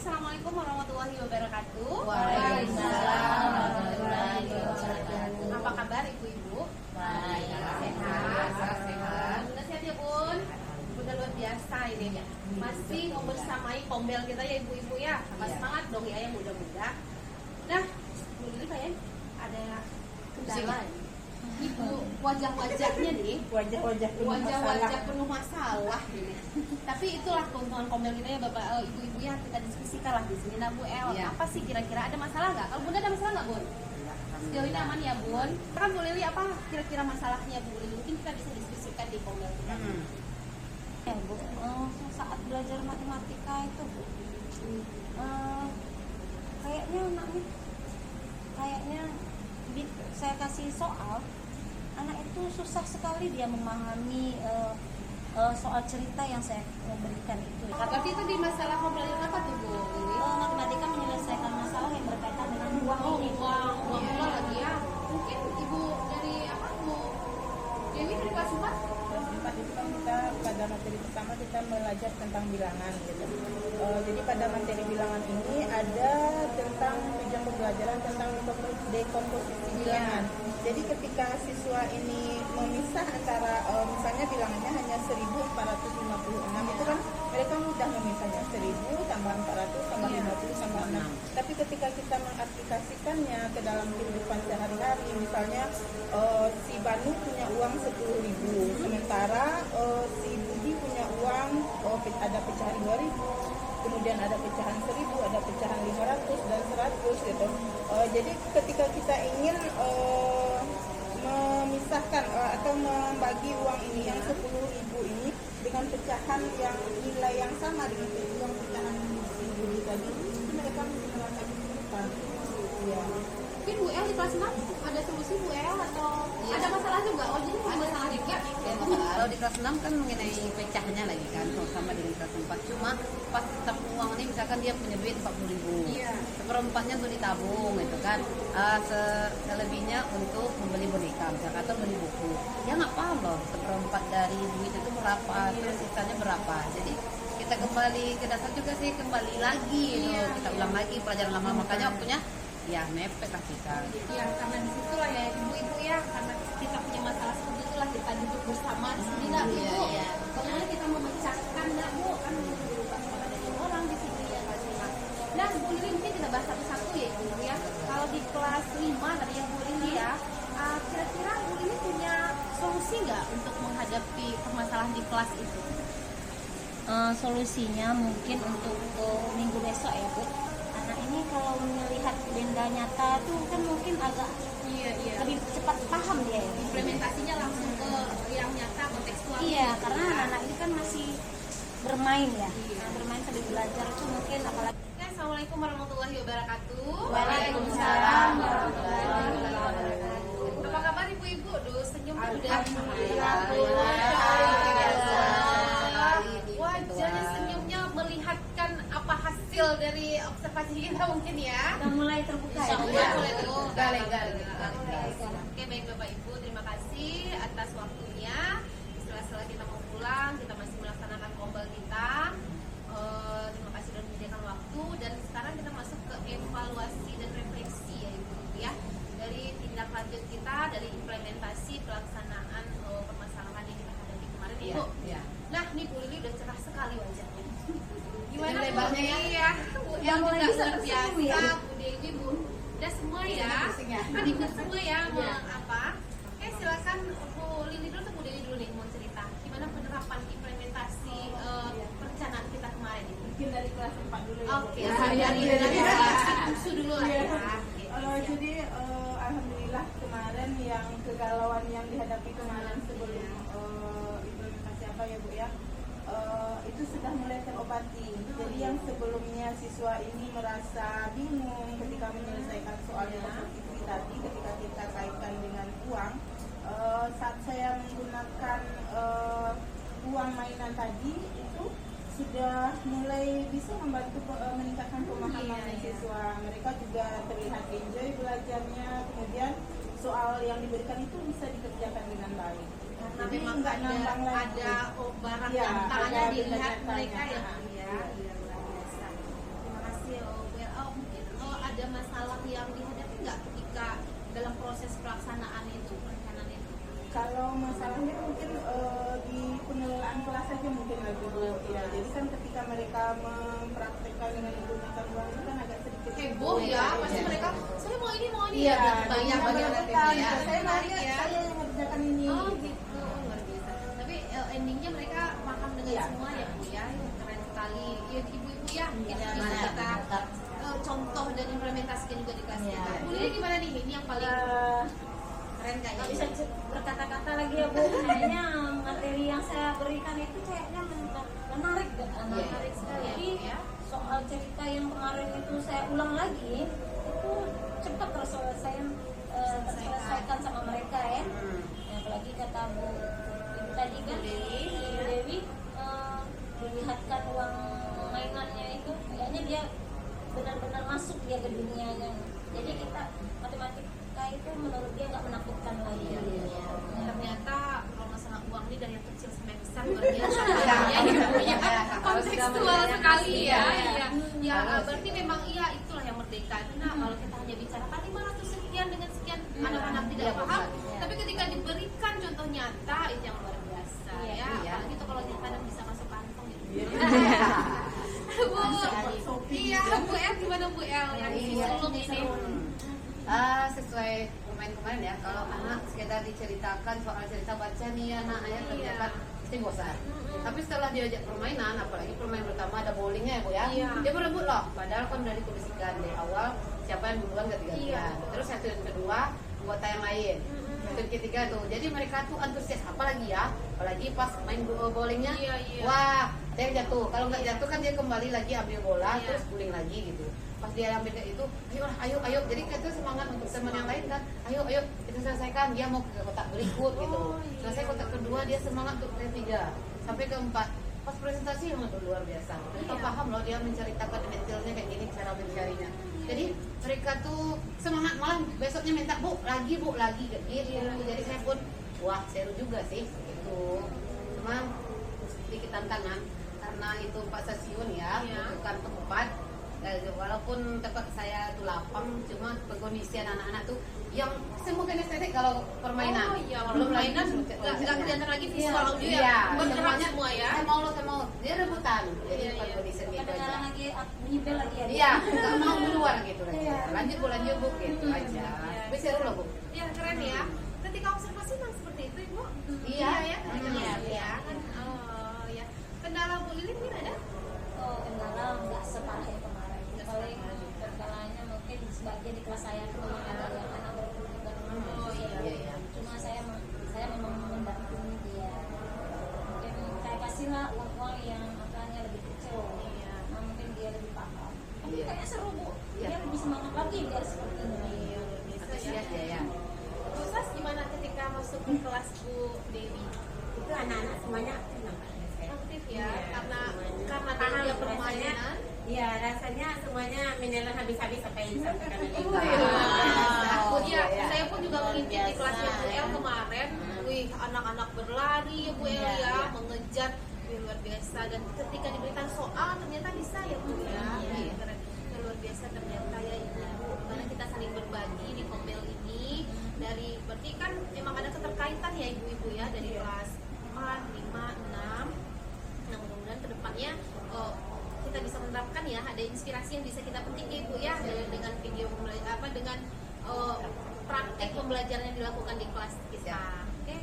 Assalamualaikum warahmatullahi wabarakatuh. Waalaikumsalam warahmatullahi wabarakatuh. Apa kabar ibu-ibu? Baik. Sehat. Bunda sehat ya bun? Bunda luar biasa ini ya. Masih membersamai kombel kita ya ibu-ibu ya. Sama semangat dong ya yang muda-muda. Nah, dulu kayaknya ada kendala. Ibu wajah-wajahnya nih, Wajah-wajah penuh masalah ini. Tapi itulah keuntungan kombel kita ya bapak ibu-ibu ya, kita diskusikan lah di sini. Nah Bu El, apa sih kira-kira ada masalah nggak? Kalau Bunda ada masalah nggak Bun? Sejauh ini aman ya Bun? Kan Bu Lili apa kira-kira masalahnya Bu Lili? Mungkin kita bisa diskusikan di kombel kita. Ya Bu, saat belajar matematika itu Bu, kayaknya saya kasih soal, anak itu susah sekali dia memahami soal cerita yang saya berikan itu. Tapi itu di masalah kombel apa tuh Bu Lili? Matematika menyelesaikan masalah yang berkaitan dengan uang ini. Uang lagi ya. Mungkin ibu dari apa Bu Dewi dari kelas 4? Kelas 4 itu kan kita pada materi pertama kita belajar tentang bilangan gitu. Jadi pada materi bilangan ini ada tentang tujuan pembelajaran tentang dekomposisi bilangan. Jadi ketika siswa ini memisah antara misalnya bilangannya hanya 1456 itu kan mereka mudah memisahnya 1000 tambah 400 tambah 50 tambah 6. Tapi ketika kita mengaplikasikannya ke dalam kehidupan sehari-hari, misalnya si Banu punya uang 10.000, sementara si Budi punya uang ada pecahan 2.000. Kemudian ada pecahan 1.000, ada pecahan 500 dan 100 gitu. Jadi ketika kita ingin memisahkan atau membagi uang ini yang 10.000 ini dengan pecahan yang nilai yang sama dengan uang pecahan 1.000 tadi, itu mereka merasa kesulitan. Ya. Mungkin Bu El di kelas 6 ada solusi Bu El atau ada masalah juga? Oh jadi ada masalah juga. Kalau di kelas 6 kan mengenai pecahnya lagi kan, sama dengan kelas 4. Cuma pas tabung uang ini misalkan dia punya duit 40.000, seperempatnya untuk ditabung gitu kan, selebihnya untuk membeli boneka misalkan atau beli buku. Dia nggak paham loh seperempat dari duit itu berapa, terus sisanya berapa. Jadi kita kembali ke dasar juga sih, kembali lagi gitu. Kita ulang lagi pelajaran lama, makanya waktunya ya mepet lah kita. Ya karena disitulah ya ibu-ibu ya, karena kita punya masalah seperti itulah kita duduk bersama di sini nak Bu. Bagaimana kita memecahkan nak Bu, kan berubah kepada dari orang di sini ya Kak Sina. Nah Bu Lili mungkin kita bahas satu-satu ya ibu ya. Kalau di kelas 5 tadi yang Bu Lili ya, kira-kira Bu Lili punya solusi nggak untuk menghadapi permasalahan di kelas itu? Solusinya mungkin untuk minggu besok ya Bu. Anak ini kalau melihat benda nyata tuh kan mungkin agak lebih cepat paham dia ya. Implementasinya langsung ke yang nyata kontekstual. Iya, karena anak-anak ini kan masih bermain ya. Nah, bermain sambil belajar itu mungkin apalagi. Assalamualaikum warahmatullahi wabarakatuh. Waalaikumsalam warahmatullahi wabarakatuh. Apa kabar ibu-ibu? Duh, senyum udah. Wajahnya senyumnya melihatkan apa hasil dari observasi kita mungkin ya. Udah mulai terbuka ya. Mulai terbuka. Oke, baik Bapak Ibu, terima kasih atas waktunya. Setelah kita mau pulang, kita masih melaksanakan kombel kita. Terima kasih sudah menyediakan waktu, dan sekarang kita masuk ke evaluasi dan refleksi ya Ibu ya. Dari tindak lanjut kita, dari implementasi pelaksanaan permasalahan yang kita hadapi kemarin Ibu. Nah, nih Bu Lili udah cerah sekali wajahnya. Gimana Bu? Iya, Bu yang juga luar biasa, Bu Dewi, Bu. Udah semua ya. Kan ikut semua ya, apa? Oke, silakan Bu Lili dulu atau Bu Dewi dulu nih mau cerita. Gimana penerapan implementasi perencanaan kita kemarin ini? Mungkin dari kelas 4 dulu ya. Oke, dari kelas dulu lah ya. Jadi alhamdulillah kemarin yang kegalauan yang dihadapi kemarin sebelum implementasi apa ya Bu ya, itu sudah mulai terobati. Jadi yang sebelumnya siswa ini merasa bingung ketika menyelesaikan soal dekomposisi tadi, ketika kita kaitkan dengan uang, saat saya menggunakan uang mainan tadi itu sudah mulai bisa membantu meningkatkan pemahaman siswa. Mereka juga terlihat enjoy belajarnya, kemudian soal yang diberikan itu bisa dikerjakan dengan baik. Jadi nggak nambang lagi. Ada barang nyatanya dilihat mereka ya. Terima kasih saja mungkin lagi Bu. Ya, jadi kan ketika mereka mempraktekkan dengan menggunakan uang itu kan agak sedikit Heboh ya, pasti mereka saya mau ini Iya, banyak banyak sekali. ya. Saya yang mengerjakan ini. Oh gitu, luar biasa. Tapi endingnya mereka paham dengan Iya. semua ya Bu ya, keren sekali. Ya ibu-ibu ya, kita bisa Iya. kita contoh dan implementasikan juga di kelas Iya. kita. Bu Lili gimana nih? Ini yang paling keren Nggak kayaknya. bisa berkata-kata lagi ya Bu. Kayaknya materi yang saya berikan itu kayaknya menarik gak? Menarik sekali. Jadi Ya. soal cerita yang kemarin itu saya ulang lagi, itu cepat terselesaikan sama mereka ya. Apalagi kata Bu Ibu tadi kan, Bu Dewi dilihatkan uang mainannya itu, kayaknya dia benar-benar masuk dia ke dunianya. Jadi kita matematika itu menurut dia nggak menakutkan lagi. Ternyata kalau masalah uang ini dari yang kecil sampai yang besar luar biasa ya, gitu ya. Kontekstual sekali ya. Ya, berarti memang iya itulah yang merdeka. Nah, kalau kita hanya bicarakan 500 sekian dengan sekian anak-anak tidak paham, tapi ketika diberikan contoh nyata itu yang luar biasa ya. Apalagi itu kalau nyata dan bisa masuk kantong gitu. Bu, iya Bu El, gimana Bu El yang sulung ini? Sesuai kemarin ya, kalau anak sekedar diceritakan soal cerita baca nih anaknya ternyata pasti bosan. Tapi setelah diajak permainan, apalagi permainan pertama ada bowlingnya ya Bu ya, dia berebut loh. Padahal kan udah dikondisikan dari awal siapa yang duluan ganti-gantian. Terus satu dan kedua buat yang lain. Yang ketiga tuh, jadi mereka tuh antusias apalagi ya, apalagi pas main bowlingnya, wah ada yang jatuh. Kalau nggak jatuh kan dia kembali lagi ambil bola, terus guling lagi gitu. Pas dia ambil kayak itu, ayo, jadi itu semangat untuk teman yang lain kan, ayo kita selesaikan. Dia mau ke kotak berikut gitu. Selesai kotak kedua dia semangat untuk ketiga sampai keempat. Pas presentasi yang luar biasa. Kita paham loh dia menceritakan detailnya kayak gini cara mencarinya. Jadi mereka tuh semangat, malah besoknya minta bu lagi kayak gitu. Jadi saya pun wah seru juga sih itu. Cuma sedikit tantangan karena itu Pak Stasiun ya, bukan tempat. Walaupun tempat saya tuh lapang, cuma kondisian anak-anak tuh yang semua kinesthetik kalau permainan. Belum mainan nggak kelihatan lagi visual audio ya. Bergerak semua ya. Saya mau dia rebutan. Jadi bukan kondisi gitu Kadang-kadang aja. lagi bunyi bel lagi ya. Iya, nggak mau keluar gitu aja. Lanjut bu gitu aja. Tapi seru loh bu. Ya keren ya. Ketika observasi memang seperti itu Ibu. Iya. Ya. Kan. Oh ya. Kendala Bu Lili mungkin ada? Oh, kendala nggak separah yang kemarin. Paling kendalanya mungkin sebagian di kelas saya itu memang ada yang anak berkebutuhan khusus. Iya. Cuma saya memang mendampingi dia. Mungkin saya kasihlah uang yang angkanya lebih kecil. Nah, mungkin dia lebih paham. Tapi kayaknya seru Bu. Dia lebih semangat lagi biar seperti ini. Antusias ya. Bu Sas gimana ketika masuk ke kelas Bu Dewi? Itu anak-anak semuanya aktif Aktif ya, karena paham dia permainan. Iya, rasanya semuanya mineral habis-habis sampai tadi. Iya, saya pun juga mengikuti kelasnya Bu El kemarin. Wih, anak-anak berlari ya Bu El ya, mengejar. Wih, luar biasa. Dan ketika diberikan soal ternyata bisa ya Bu ya. Keren. Luar biasa ternyata ya Ibu. Karena kita saling berbagi di Kombel ini. Dari berarti kan memang ada keterkaitan ya Ibu-ibu ya dari kelas 4, 5, 6. Nah, mudah-mudahan kedepannya kita bisa menerapkan ya, ada inspirasi yang bisa kita petik ya Ibu ya, dengan video dengan praktek pembelajaran yang dilakukan di kelas kita. Oke.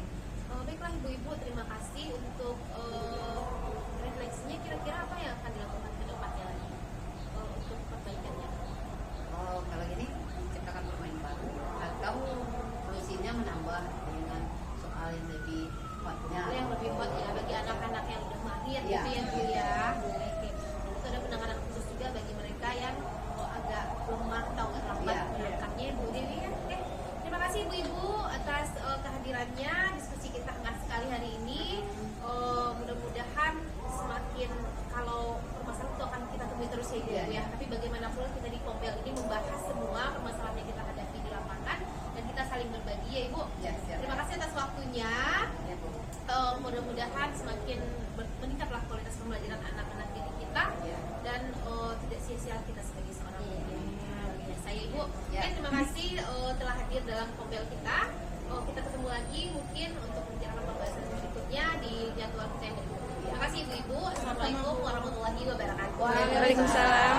Baiklah Ibu-ibu, terima kasih untuk refleksinya. Kira-kira apa yang akan dilakukan ke depannya lagi untuk perbaikannya? Oh, kalau gini ciptakan permainan baru atau solusinya menambah dengan soal yang lebih kuatnya. Yang lebih kuat ya bagi anak-anak yang udah mahir gitu ya Bu ya. Oke. Itu ada penanganan khusus juga bagi mereka yang agak lemah atau agak lambat menangkapnya Bu Dewi ya. Oke. Terima kasih Ibu-ibu atas kehadirannya. Diskusi kita hangat sekali hari ini. Mudah-mudahan semakin kalau permasalahan itu akan kita temui terus ya Ibu ya. Tapi bagaimanapun kita di Kombel ini membahas semua permasalahan yang kita hadapi di lapangan dan kita saling berbagi ya Ibu. Terima kasih atas waktunya. Mudah-mudahan semakin meningkatlah kualitas pembelajaran anak-anak didik kita dan tidak sia-sia kita sebagai seorang guru. Saya Ibu. Terima kasih telah hadir dalam Kombel kita. Kita ketemu lagi mungkin untuk membicarakan pembahasan berikutnya di jadwal kita yang berikutnya. Terima kasih ibu-ibu. Assalamualaikum warahmatullahi wabarakatuh. Waalaikumsalam